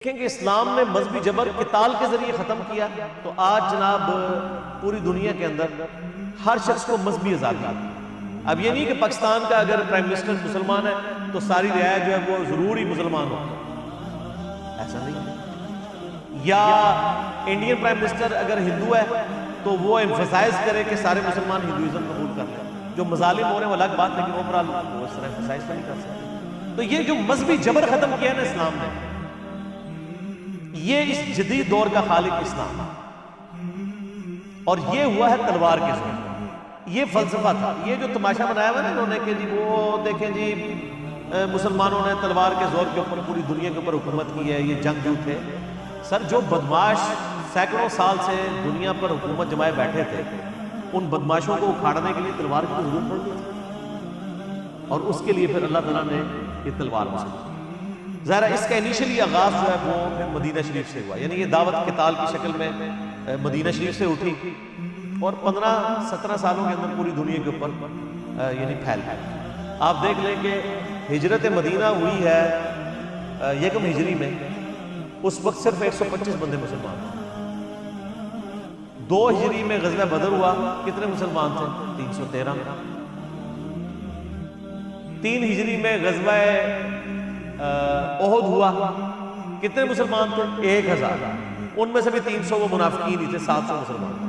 دیکھیں کہ اسلام نے مذہبی جبر قتال کے ذریعے ختم کیا، تو آج جناب پوری دنیا کے اندر ہر شخص کو مذہبی آزادی ہے۔ اب یہ نہیں کہ پاکستان کا اگر پرائم منسٹر مسلمان ہے تو ساری رعایا جو ہے وہ ضرور ہی مسلمان ہو، ایسا نہیں ہے۔ یا انڈین پرائم منسٹر اگر ہندو ہے تو وہ ایمفسائز کرے کہ سارے مسلمان ہندوازم قبول کر لیں۔ جو مظالم ہو رہے ہیں وہ الگ بات، لیکن اوورآل وہ اس طرح ایمفسائز نہیں کر سکتے۔ تو یہ جو مذہبی جبر ختم کیا نا اسلام نے، یہ اس جدید دور کا خالق اسلام ہے، اور یہ ہوا ہے تلوار کے زور۔ یہ فلسفہ تھا، یہ جو تماشا بنایا ہوا نا انہوں نے کہ جی وہ دیکھیں جی مسلمانوں نے تلوار کے زور کے اوپر پوری دنیا کے اوپر حکومت کی ہے، یہ جنگجو تھے۔ سر جو بدماش سینکڑوں سال سے دنیا پر حکومت جمائے بیٹھے تھے، ان بدماشوں کو اکھاڑنے کے لیے تلوار کی ضرورت پڑتی تھی، اور اس کے لیے پھر اللہ تعالیٰ نے یہ تلوار مسلم کی۔ ظاہرہ اس کا انیشلی آغاز جو ہے وہ مدینہ شریف سے ہوا، یعنی یہ دعوت قتال کی شکل میں مدینہ شریف سے اٹھی اور 15-17 سالوں کے اندر پوری دنیا کے اوپر یعنی پھیل گئی۔ آپ دیکھ لیں کہ ہجرت مدینہ ہوئی ہے یکم ہجری میں، اس وقت صرف 125 بندے مسلمان تھے۔ 2 ہجری میں غزوہ بدر ہوا، کتنے مسلمان تھے؟ 313۔ 3 ہجری میں غزوہ احد ہوا، کتنے مسلمان تھے؟ 1000۔ ان میں سے بھی 300 وہ منافقین ہی تھے، 700 مسلمان تھے۔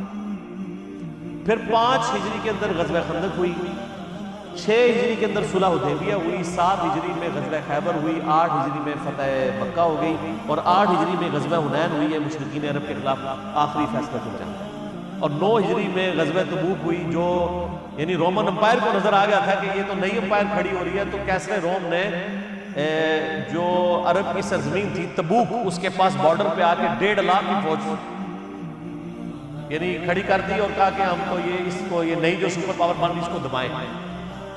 پھر 5 ہجری کے اندر غزوہ خندق ہوئی، 6 ہجری کے اندر صلح حدیبیہ ہوئی، 7 ہجری میں غزوہ خیبر ہوئی، 8 ہجری میں فتح مکہ ہو گئی، اور 8 ہجری میں غزوہ حنین ہوئی ہے مشرکین عرب کے خلاف آخری فیصلہ کن جنگ، اور 9 ہجری میں غزوہ تبوک ہوئی، جو یعنی رومن امپائر کو نظر آ گیا تھا کہ یہ تو نئی امپائر کھڑی ہو رہی ہے، تو کیسرے روم نے جو عرب کی سرزمین تھی تبوک، اس کے پاس بارڈر پہ آ کے 1.5 لاکھ کی فوج یعنی کھڑی کر دی، اور کہا کہ ہم تو یہ نئی جو سپر پاور بن رہی اس کو دبائیں۔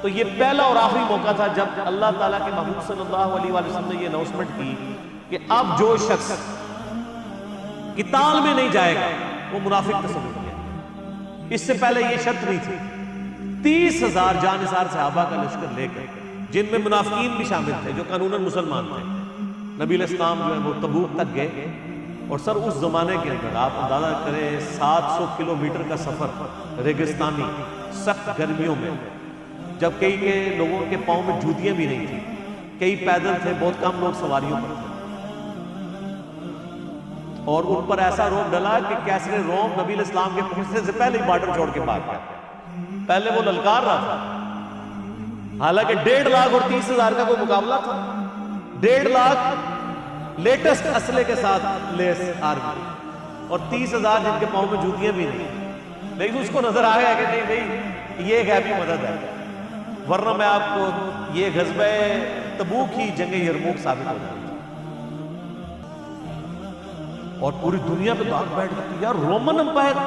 تو یہ پہلا اور آخری موقع تھا جب اللہ تعالیٰ کے محبوب صلی اللہ علیہ وسلم نے یہ اناؤنسمنٹ کی کہ اب جو شخص قتال میں نہیں جائے گا وہ منافق تصور کیا۔ اس سے پہلے یہ شرط نہیں تھی۔ 30,000 جانثار صحابہ کا لشکر لے کر، جن میں منافقین بھی شامل تھے جو قانوناً مسلمان تھے، نبی علیہ السلام جو ہے وہ تبوک تک گئے۔ اور سر اس زمانے کے اندر آپ اندازہ کریں 700 کلومیٹر کا سفر ریگستانی سخت گرمیوں میں، جب کئی کے لوگوں کے پاؤں میں جوتیاں بھی نہیں تھیں، کئی پیدل تھے، بہت کم لوگ سواریوں پر تھے، اور ان پر ایسا روب ڈلا کہ کیسرے روم نبی علیہ السلام کے پہنچنے سے پہلے ہی بارڈر چھوڑ کے بھاگ گیا۔ پہلے وہ للکار رہا تھا، حالانکہ 1.5 لاکھ اور 30,000 کا کوئی مقابلہ تھا۔ 1.5 لاکھ لیٹسٹ اسلحے کے ساتھ لیس آرمی، اور 30,000 جن کے پاؤں میں جوتیاں بھی نہیں، لیکن اس کو نظر آ گیا کہ نہیں بھئی یہ غیبی مدد ہے، ورنہ میں آپ کو یہ غزوہ تبوک ہی جنگ یرموک ثابت ہو جائے۔ اور پوری دنیا پہ داغ بیٹھ گئی یار، رومن امپائر،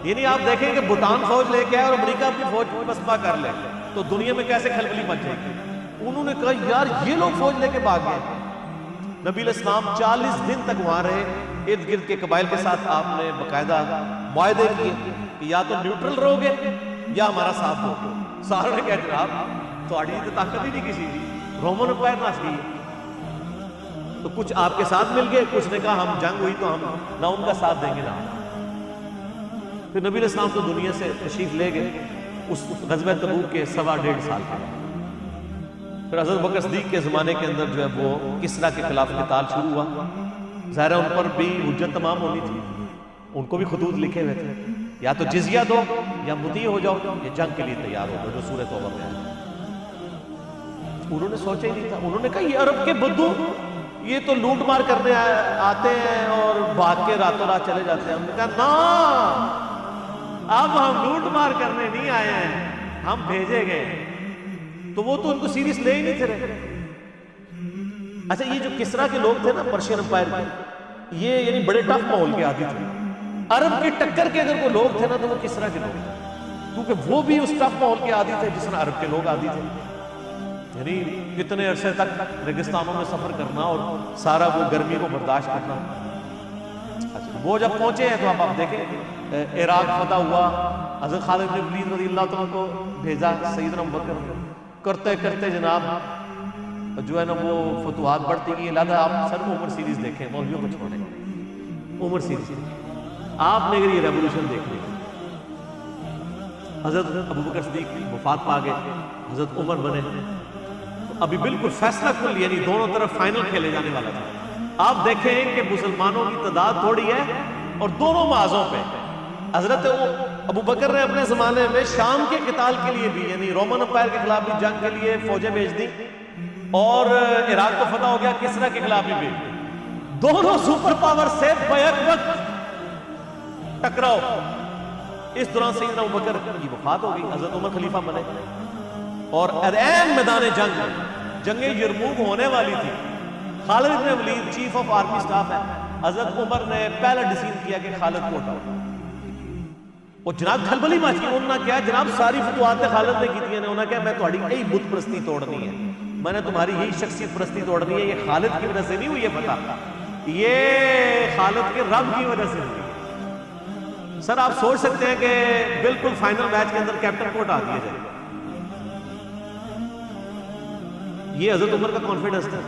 یعنی آپ دیکھیں کہ بھوٹان فوج لے کے آئے اور امریکہ اپنی فوج پسپا کر لے تو دنیا میں کیسے کھلبلی مچ جائے گی۔ انہوں نے کہا یار یہ لوگ فوج لے کے بھاگ گئے۔ نبی علیہ السلام 40 دن تک وہاں رہے، ارد گرد کے قبائل کے ساتھ آپ نے باقاعدہ معاہدے کیے کہ یا تو نیوٹرل رہو گے یا ہمارا ساتھ دو گے۔ سارے نے کہا جناب تھوڑی تو طاقت ہی نہیں کسی دی، رومن امپائر ناچ گئی۔ تو کچھ آپ کے ساتھ مل گئے، کچھ نے کہا ہم جنگ ہوئی تو ہم نہ ان کا ساتھ دیں گے نہ۔ پھر نبی علیہ السلام تو دنیا سے تشریف لے گئے اس غزوہ تبوک کے 1.25 سال کے بعد۔ پھر حضرت بکر صدیق کے زمانے کے اندر جو ہے وہ کسریٰ کے خلاف قتال شروع ہوا۔ ظاہر ان پر بھی حجت تمام ہونی تھی، ان کو بھی خطوط لکھے ہوئے تھے، یا تو جزیہ دو یا مطیع ہو جاؤ یا جنگ کے لیے تیار ہو جاؤ، جو سورہ توبہ میں ہے۔ انہوں نے سوچا ہی نہیں تھا، انہوں نے کہا یہ عرب کے بدو یہ تو لوٹ مار کرنے آتے ہیں اور بھاگ کے راتوں رات چلے جاتے ہیں۔ ہم نے کہا نا، اب ہم لوٹ مار کرنے نہیں آئے ہیں، ہم بھیجے گئے۔ تو وہ تو ان کو سیریس لے ہی نہیں تھے رہے۔ اچھا یہ جو کسریٰ کے لوگ تھے نا پرشین امپائر کے، یہ یعنی بڑے ٹف ماحول کے عادی تھے۔ عرب کی ٹکر کے اگر کوئی لوگ تھے نا تو وہ کسریٰ کے لوگ تھے، کیونکہ وہ بھی اس ٹف ماحول کے عادی تھے جس طرح عرب کے لوگ عادی تھے۔ یعنی کتنے عرصے تک ریگستانوں میں سفر کرنا اور سارا وہ گرمی کو برداشت کرنا۔ اچھا وہ جب پہنچے ہیں تو آپ دیکھیں عراق فتح ہوا، حضرت خالد بن ولید رضی اللہ عنہ کو بھیجا، سیدنا ابوبکر کرتے کرتے جناب جو ہے نا وہ فتوحات بڑھتی گئی. لہٰذا آپ سر میں عمر سیریز دیکھیں, مولویوں کو چھوڑیں, عمر سیریز آپ نے اگر یہ ریولوشن دیکھنی, حضرت ابوبکر صدیق وفات پا گئے, حضرت عمر بنے, تو ابھی بالکل فیصلہ کر لیا, یعنی دونوں طرف فائنل کھیلے جانے والا تھا. آپ دیکھیں کہ مسلمانوں کی تعداد تھوڑی ہے اور دونوں محاذوں پہ حضرت ابوبکر نے اپنے زمانے میں شام کے قتال کے لیے بھی, یعنی رومن امپائر کے خلاف بھی جنگ کے لیے فوجیں بھیج دی, اور عراق کو فتح ہو گیا, کسرا کے خلاف بھی بھیج دی. دونوں سپر پاور سے بیک وقت ٹکراؤ. اس دوران سیدنا ابوبکر کی وفات ہو گئی, حضرت عمر خلیفہ بنے, اور عین میدان جنگ جنگ یرموک ہونے والی تھی. خالد بن ولید چیف آف آرمی سٹاف ہے, حضرت عمر نے پہلا ڈیسیژن کیا کہ خالد کو ہٹاؤ. اور جناب کھلبلی مچی, انہوں نے کیا جناب ساری فتوحات خالد نے کی تھی, انہوں نے کہا میں تمہاری یہی بت پرستی توڑنی ہے, میں نے تمہاری یہی شخصیت پرستی توڑنی ہے. یہ خالد کی وجہ سے نہیں ہوئی یہ فتح, یہ خالد کے رب کی وجہ سے ہوئی. سر آپ سوچ سکتے ہیں کہ بالکل فائنل میچ کے اندر کیپٹن کو ہٹا دیا جائے. یہ حضرت عمر کا کانفیڈنس تھا.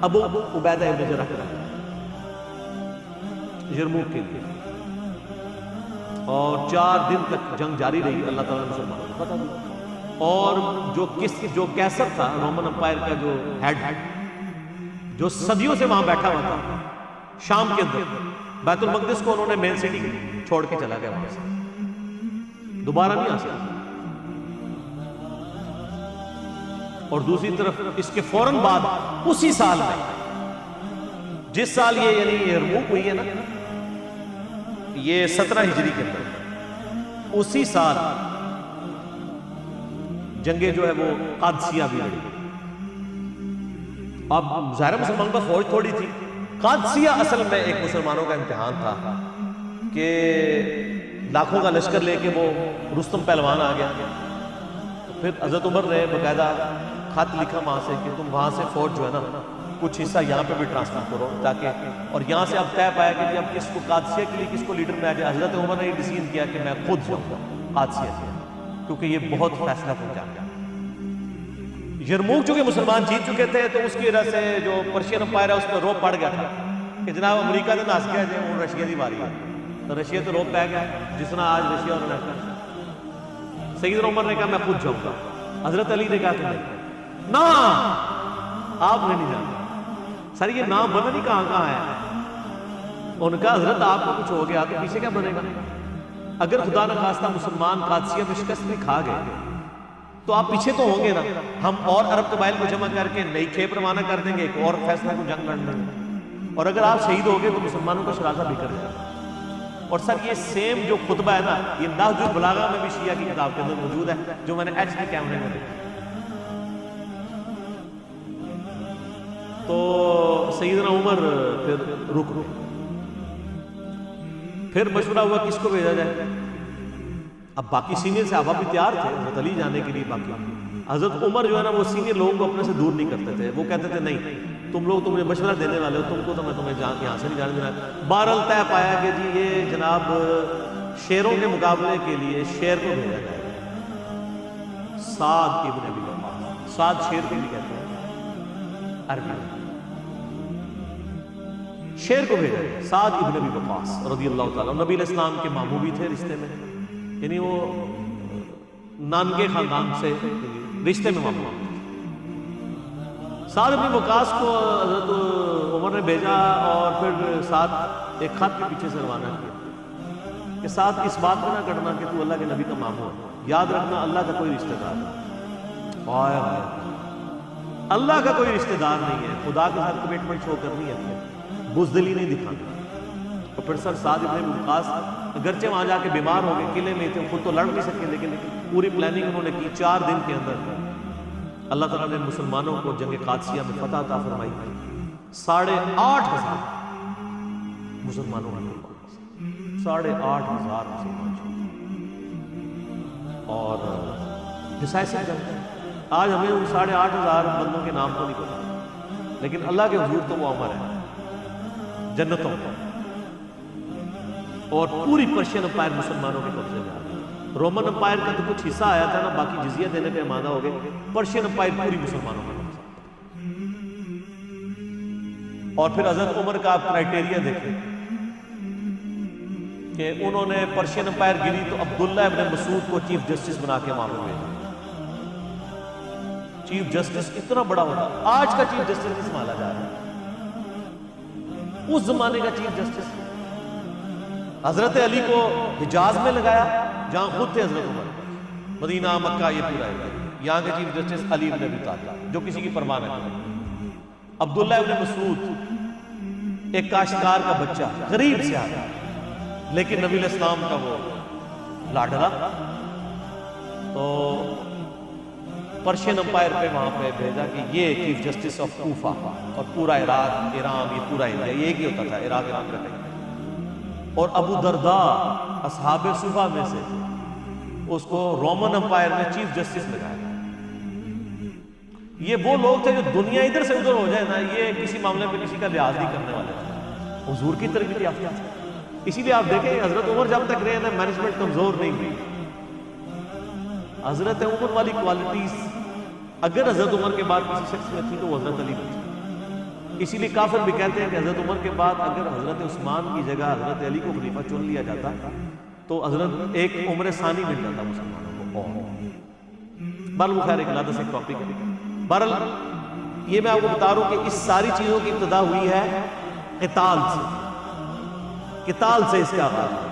ابو عبیدہ ابن جراح یرموک کے لیے, اور 4 دن تک جنگ جاری رہی. اللہ تعالیٰ نے مسلمانوں کو فتح دی. اور جو کیسر تھا رومن امپائر کا جو ہیڈ, جو صدیوں سے وہاں بیٹھا ہوا تھا شام کے اندر, بیت المقدس کو انہوں نے مین سٹی چھوڑ کے چلا گیا وہاں سے, دوبارہ نہیں آ سکتا. اور دوسری طرف اس کے فوراً بعد اسی سال میں, جس سال یہ یعنی یرموک ہوئی ہے نا, یہ 17 ہجری کے اندر, اسی سال جنگیں جو ہے وہ قادسیہ بھی لڑی. اب ظاہر مسلمانوں کا فوج تھوڑی تھی. قادسیہ اصل میں ایک مسلمانوں کا امتحان تھا کہ لاکھوں کا لشکر لے کے وہ رستم پہلوان آ گیا. پھر حضرت عمر نے باقاعدہ خط لکھا وہاں سے کہ تم وہاں سے فوج جو ہے نا کچھ حصہ یہاں پہ بھی ٹرانسفر کرو, تاکہ, اور یہاں سے اب طے پایا کہ اب کس کو قادسیہ کے لیے کس کو لیڈر میں آ جائے. حضرت عمر نے یہ ڈیسیژن کیا کہ میں خود جاؤں گا قادسیہ سے, کیونکہ یہ بہت فیصلہ کن جنگ ہے. یرموک چونکہ مسلمان جیت چکے تھے, تو اس کی وجہ سے جو پرشین امپائر ہے اس پہ روب پڑ گیا تھا کہ جناب امریکہ نے ناس کیا جائے, اور رشیا کی باری ہے, تو رشیا تو روب پہ گیا, جس طرح آج رشیا اور امریکہ. سیدنا عمر نے کہا میں خود جاؤں گا. حضرت علی نے کہا کہ نہیں, نہ آپ نے نہیں جانا. سر یہ نام بنا نہیں کہاں ہے. ان کا حضرت آپ کو کچھ ہو گیا تو پیچھے کیا بنے گا. اگر خدا نہ خواستہ مسلمان قادسیہ میں شکست بھی کھا گئے تو آپ پیچھے تو ہوں گے نا. ہم اور عرب قبائل کو جمع کر کے نئی کھیپ روانہ کر دیں گے, ایک اور فیصلہ کو جنگ لڑ لیں گے, اور اگر آپ شہید ہو گئے تو مسلمانوں کا شرازہ بھی کر جائے. اور سر یہ سیم جو خطبہ ہے نا, یہ نہج البلاغہ میں بھی شیعہ کی کتاب کے اندر موجود ہے, جو میں نے ایچ ڈی کیمرے میں دیکھا. تو سیدنا عمر پھر رک گئے. پھر مشورہ ہوا کس کو بھیجا جائے. اب باقی سینئر صحابہ بھی تیار تھے حضرت علی جانے کے لیے. باقی حضرت عمر جو ہے نا وہ سینئر لوگوں کو اپنے سے دور نہیں کرتے تھے. وہ کہتے تھے نہیں تم لوگ تو مجھے مشورہ دینے والے ہو, تم کو تو میں تمہیں یہاں سے نہیں جانے دینا. بہرحال طے پایا کہ جی یہ جناب شیروں کے مقابلے کے لیے شیر کو بھیجا جائے. سعد ابن ابی وقاص, سعد شیر کو بھی کہتے ہیں عربی میں, شیر کو بھیجا گیا. سعد ابن ابی وقاص رضی اللہ تعالیٰ, نبی علیہ السلام کے ماموں بھی تھے رشتے میں, یعنی وہ نانگے خاندان سے رشتے میں ماموں. سعد ابن وقاص کو حضرت عمر نے بھیجا, اور پھر سعد ایک خط کے پیچھے سے روانہ کیا کہ سعد اس بات کو نہ کرنا کہ تو اللہ کے نبی کا ماموں ہے, یاد رکھنا اللہ کا کوئی رشتہ دار نہیں. اللہ کا کوئی رشتہ دار نہیں ہے, خدا کے ساتھ کمٹمنٹ شو کرنی ہے, بزدلی نہیں دکھانا. اور پھر سر سعد ابن وقاص اگرچہ وہاں جا کے بیمار ہو گئے, قلعے میں تھے, خود تو لڑ نہیں سکے, لیکن پوری پلاننگ انہوں نے کی. 4 دن کے اندر اللہ تعالیٰ نے مسلمانوں کو جنگ قادسیہ میں فتح عطا فرمائی. 8,500 مسلمانوں نے 8,500 مسلمان اور ڈیسائسو جنگ. آج ہمیں ان 8,500 بندوں کے نام تو نہیں پتا, لیکن اللہ کے حضور تو وہ امر ہے جنتوں کا. اور پوری پرشین امپائر مسلمانوں کے قبضے میں آ گئی. رومن امپائر کا تو کچھ حصہ آیا تھا نا, باقی جزیہ دینے پہ آمادہ ہو گئے. پرشین امپائر پوری مسلمانوں کا قبضہ. اور پھر حضرت عمر کا آپ کرائٹیریا دیکھیں کہ انہوں نے پرشین امپائر گری تو عبداللہ ابن مسعود کو چیف جسٹس بنا کے وہاں پہ بھیجا. چیف جسٹس اتنا بڑا ہوتا، آج کا چیف جسٹس نہیں سنبھالا جا رہا، اس زمانے کا چیف جسٹس. حضرت علی کو حجاز میں لگایا جہاں خود تھے حضرت عمر، مدینہ مکہ یہ پورا ہے، یہاں کے چیف جسٹس علی بن ابی طالب جو کسی کی پرواہ نہ کرے. عبداللہ ابن مسعود ایک کاشتکار کا بچہ، غریب سے آیا، لیکن نبی علیہ السلام کا وہ لاڈلا، تو پرشین امپائر پہ وہاں پہ بھیجا کہ یہ چیف جسٹس آف کوفہ، اور پورا عراق ایران یہ پورا انڈیا یہ ایک ہی ہوتا تھا، عراق ایران کا ٹائم. اور ابو درداء اصحاب صفہ میں سے اس کو رومن امپائر میں چیف جسٹس لگایا. یہ وہ لوگ تھے جو دنیا ادھر سے ادھر ہو جائے نا، یہ کسی معاملے میں کسی کا لحاظ نہیں کرنے والے تھے، حضور کی تربیت یافتہ تھے. اسی لیے آپ دیکھیں حضرت عمر جب تک رہے نا مینجمنٹ کمزور نہیں ہوئی. حضرت عمر والی کوالٹیز اگر حضرت عمر کے بعد کسی شخص میں تھی تو وہ حضرت علی میں تھی. اسی لیے کافر بھی کہتے ہیں کہ حضرت عمر کے بعد اگر حضرت عثمان کی جگہ حضرت علی کو خلیفہ چن لیا جاتا تو حضرت ایک عمر ثانی مل جاتا مسلمانوں کو. بہرحال وہ خیر ایک علیحدہ سے ایک ٹاپک ہے. بہرحال یہ میں آپ کو بتا رہا ہوں کہ اس ساری چیزوں کی ابتدا ہوئی ہے قتال سے، قتال سے اس کا آغاز.